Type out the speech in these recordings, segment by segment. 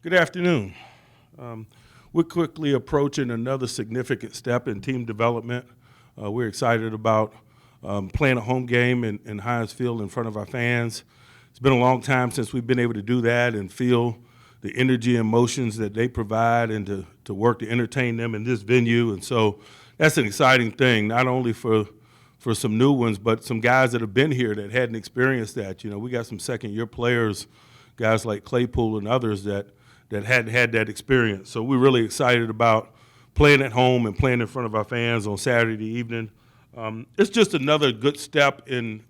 Good afternoon. We're quickly approaching another significant step in team development. We're excited about playing a home game in Heinz Field in front of our fans. It's been a long time since we've been able to do that and feel the energy and emotions that they provide and to work to entertain them in this venue. And so that's an exciting thing, not only for some new ones, but some guys that have been here that hadn't experienced that. You know, we got some second-year players, guys like Claypool and others that hadn't had that experience. So we're really excited about playing at home and playing in front of our fans on Saturday evening. It's just another good step in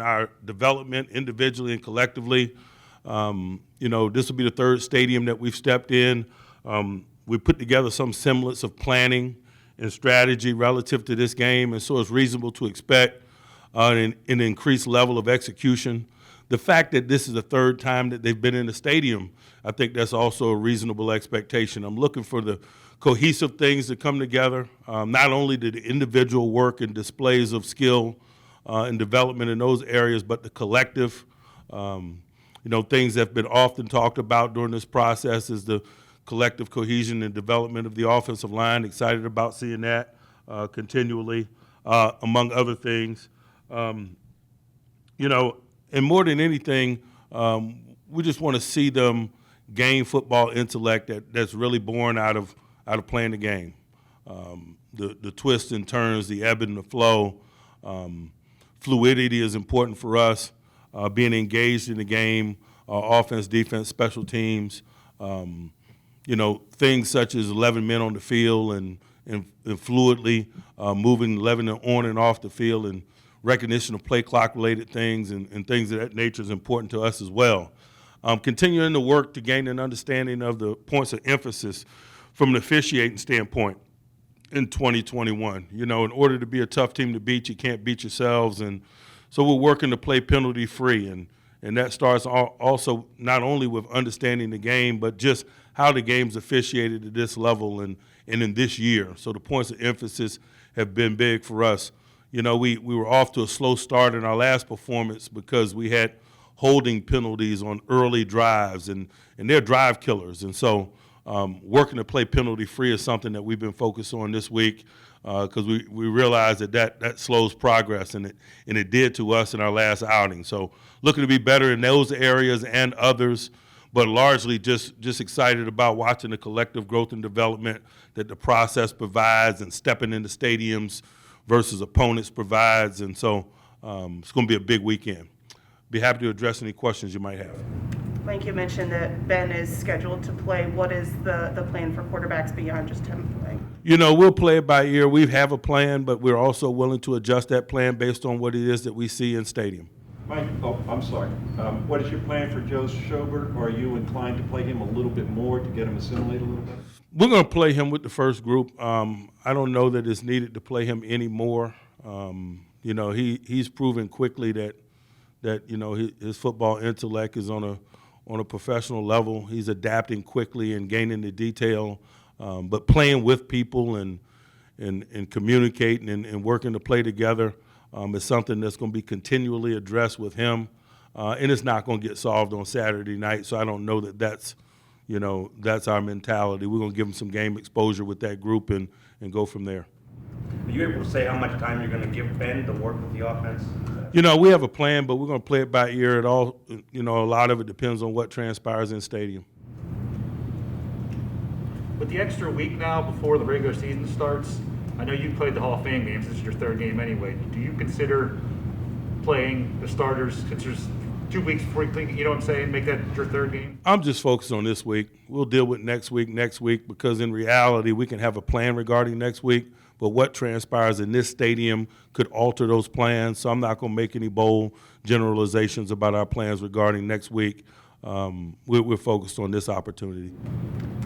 our development individually and collectively. You know, this will be the third stadium that we've stepped in. We put together some semblance of planning and strategy relative to this game, and so it's reasonable to expect an increased level of execution. The fact that this is the third time that they've been in the stadium, I think that's also a reasonable expectation. I'm looking for the cohesive things to come together, not only the individual work and displays of skill and development in those areas, but the collective. You know, things that have been often talked about during this process is the collective cohesion and development of the offensive line. Excited about seeing that continually, among other things. You know, and more than anything, we just want to see them gain football intellect that's really born out of playing the game. The twists and turns, the ebb and the flow. Fluidity is important for us, being engaged in the game, offense, defense, special teams. You know, things such as 11 men on the field and fluidly moving 11 on and off the field, and recognition of play clock related things and things of that nature is important to us as well. Continuing to work to gain an understanding of the points of emphasis from an officiating standpoint in 2021. You know, in order to be a tough team to beat, you can't beat yourselves. And so we're working to play penalty free. And that starts also not only with understanding the game, but just how the game's officiated at this level and in this year. So the points of emphasis have been big for us. You know, we were off to a slow start in our last performance because we had holding penalties on early drives, and they're drive killers. And so working to play penalty free is something that we've been focused on this week because we realized that slows progress, and it did to us in our last outing. So looking to be better in those areas and others, but largely just excited about watching the collective growth and development that the process provides and stepping into stadiums versus opponents provides. And so it's going to be a big weekend. Be happy to address any questions you might have. Like you mentioned that Ben is scheduled to play. What is the plan for quarterbacks beyond just him playing? You know, we'll play it by ear. We have a plan, but we're also willing to adjust that plan based on what it is that we see in stadium. Mike, I'm sorry. What is your plan for Joe Schobert? Are you inclined to play him a little bit more to get him assimilated a little bit? We're going to play him with the first group. I don't know that it's needed to play him anymore. You know, he's proven quickly that you know his football intellect is on a professional level. He's adapting quickly and gaining the detail, but playing with people and communicating and working to play together is something that's going to be continually addressed with him, and it's not going to get solved on Saturday night. So I don't know that that's our mentality. We're going to give him some game exposure with that group and go from there. Are you able to say how much time you're going to give Ben to work with the offense? You know, we have a plan, but we're going to play it by ear. It all, you know, a lot of it depends on what transpires in stadium. With the extra week now before the regular season starts, I know you played the Hall of Fame games. This is your third game anyway. Do you consider playing the starters since there's 2 weeks before you know what I'm saying, make that your third game? I'm just focused on this week. We'll deal with next week, because in reality we can have a plan regarding next week, but what transpires in this stadium could alter those plans. So I'm not going to make any bold generalizations about our plans regarding next week. We're focused on this opportunity.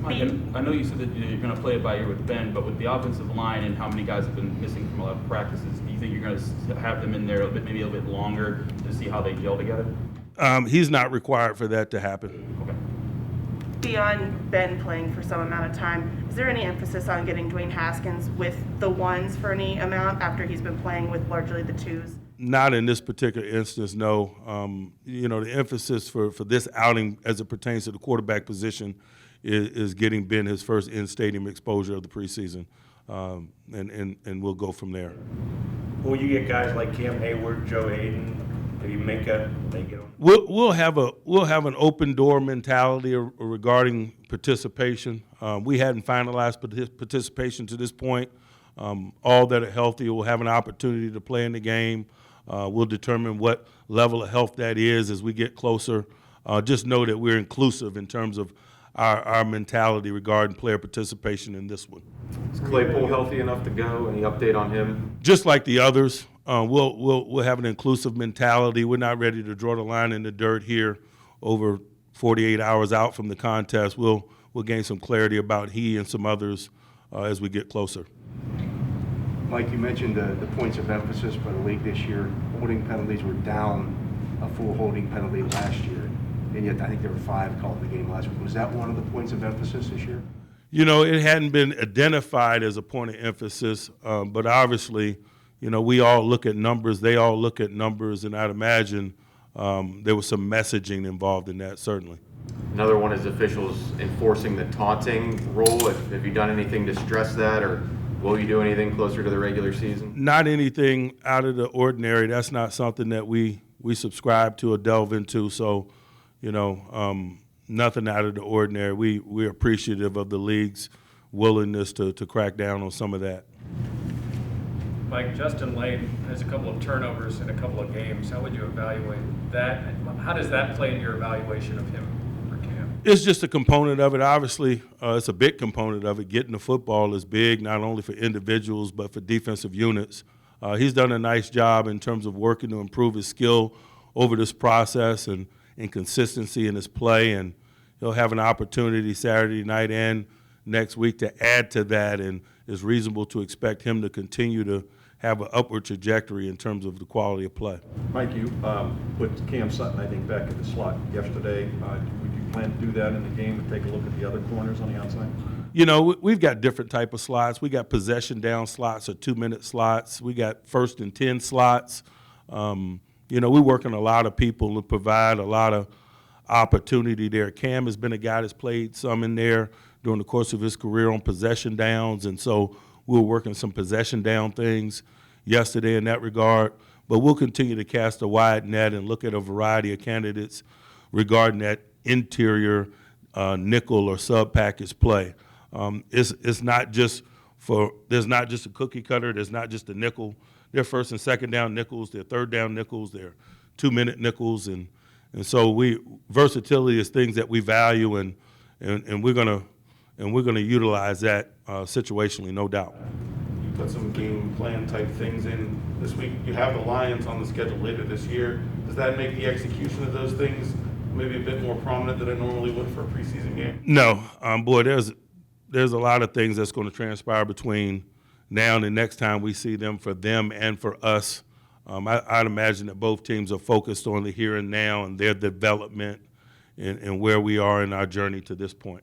Mike, I know you said that you're going to play it by ear with Ben, but with the offensive line and how many guys have been missing from a lot of practices, do you think you're going to have them in there maybe a little bit longer to see how they gel together? He's not required for that to happen. Okay. Beyond Ben playing for some amount of time, is there any emphasis on getting Dwayne Haskins with the ones for any amount after he's been playing with largely the twos? Not in this particular instance, no. You know, the emphasis for this outing as it pertains to the quarterback position is getting Ben his first in-stadium exposure of the preseason, and we'll go from there. Will you get guys like Cam Hayward, Joe Hayden, maybe Minka, they get them? We'll have an open door mentality regarding participation. We hadn't finalized participation to this point. All that are healthy will have an opportunity to play in the game. We'll determine what level of health that is as we get closer. Just know that we're inclusive in terms of our mentality regarding player participation in this one. Is Claypool healthy enough to go? Any update on him? Just like the others, we'll have an inclusive mentality. We're not ready to draw the line in the dirt here over 48 hours out from the contest. We'll gain some clarity about he and some others as we get closer. Mike, you mentioned the points of emphasis for the league this year. Holding penalties were down a full holding penalty last year, and yet I think there were 5 called in the game last week. Was that one of the points of emphasis this year? You know, it hadn't been identified as a point of emphasis, but obviously, you know, we all look at numbers. They all look at numbers, and I'd imagine there was some messaging involved in that, certainly. Another one is officials enforcing the taunting rule. Have you done anything to stress that, or will you do anything closer to the regular season? Not anything out of the ordinary. That's not something that we subscribe to or delve into. So, you know, nothing out of the ordinary. We're appreciative of the league's willingness to crack down on some of that. Mike, Justin Lane has a couple of turnovers in a couple of games. How would you evaluate that? How does that play in your evaluation of him for Cam? It's just a component of it. Obviously, it's a big component of it. Getting the football is big, not only for individuals but for defensive units. He's done a nice job in terms of working to improve his skill over this process and consistency in his play, and he'll have an opportunity Saturday night and next week to add to that, and it's reasonable to expect him to continue to have an upward trajectory in terms of the quality of play. Mike, you put Cam Sutton, I think, back in the slot yesterday. Would you plan to do that in the game and take a look at the other corners on the outside? You know, we've got different type of slots. We got possession down slots or 2-minute slots. We got 1st and 10 slots. You know, we work on a lot of people to provide a lot of opportunity there. Cam has been a guy that's played some in there during the course of his career on possession downs, and so we were working some possession down things yesterday in that regard. But we'll continue to cast a wide net and look at a variety of candidates regarding that interior nickel or sub package play. It's not just there's not just a cookie cutter. There's not just a nickel. They're 1st and 2nd down nickels. They're 3rd down nickels. They're 2-minute nickels, and so versatility is things that we value, and we're gonna utilize that situationally, no doubt. You put some game plan type things in this week. You have the Lions on the schedule later this year. Does that make the execution of those things maybe a bit more prominent than it normally would for a preseason game? No, boy, there's a lot of things that's going to transpire between now and the next time we see them, for them and for us. I'd imagine that both teams are focused on the here and now and their development and where we are in our journey to this point.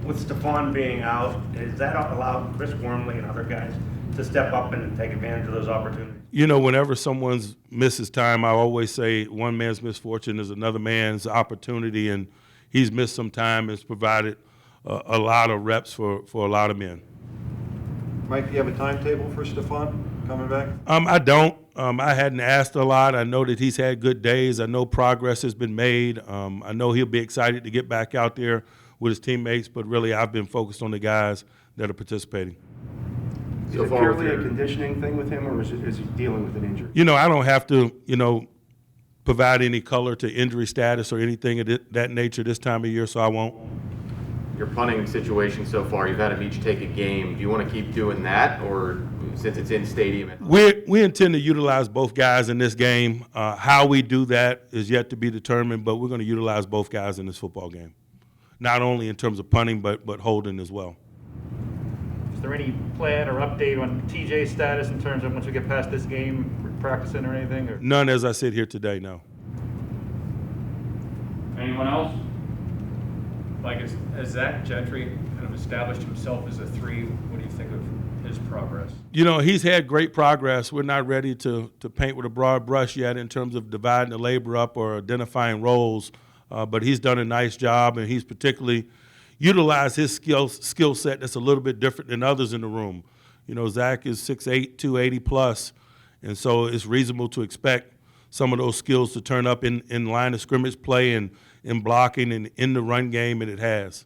With Stephon being out, has that allowed Chris Wormley and other guys to step up and take advantage of those opportunities? You know, whenever someone misses time, I always say one man's misfortune is another man's opportunity, and he's missed some time and has provided a lot of reps for a lot of men. Mike, do you have a timetable for Stephon coming back? I don't. I hadn't asked a lot. I know that he's had good days. I know progress has been made. I know he'll be excited to get back out there with his teammates, but really I've been focused on the guys that are participating. Is it purely a conditioning thing with him, or is he dealing with an injury? You know, I don't have to, provide any color to injury status or anything of that nature this time of year, so I won't. Your punting situation so far, you've had them each take a game. Do you want to keep doing that, or since it's in stadium? We intend to utilize both guys in this game. How we do that is yet to be determined, but we're going to utilize both guys in this football game, not only in terms of punting but holding as well. Is there any plan or update on TJ's status in terms of once we get past this game, practicing or anything? Or? None as I sit here today, no. Anyone else? Mike, has Zach Gentry kind of established himself as a 3? What do you think of his progress? You know, he's had great progress. We're not ready to paint with a broad brush yet in terms of dividing the labor up or identifying roles, but he's done a nice job, and he's particularly utilized his skill set that's a little bit different than others in the room. You know, Zach is 6'8", 280 plus, and so it's reasonable to expect some of those skills to turn up in line of scrimmage play and in blocking and in the run game, and it has.